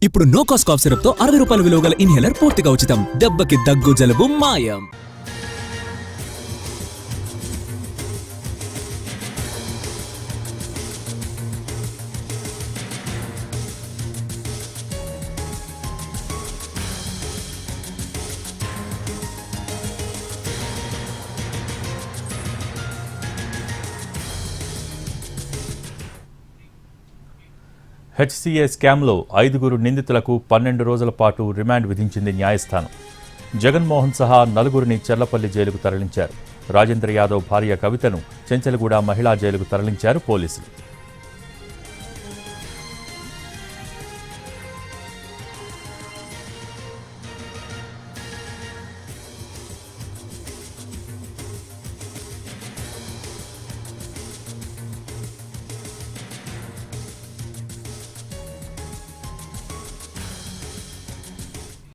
ఇప్పుడు no cost cough syrup తో 60 రూపాయల విలువ గల ఇన్హేలర్ పూర్తిగా ఉచితం. దెబ్బకి దగ్గు జలుబు మాయం. హెచ్సీఏ స్కామ్లో 5 నిందితులకు 12 రోజుల పాటు రిమాండ్ విధించింది న్యాయస్థానం. జగన్మోహన్ సహా 4 చెర్లపల్లి జైలుకు తరలించారు. రాజేంద్ర యాదవ్ భార్య కవితను చెంచల్గూడ మహిళా జైలుకు తరలించారు పోలీసులు.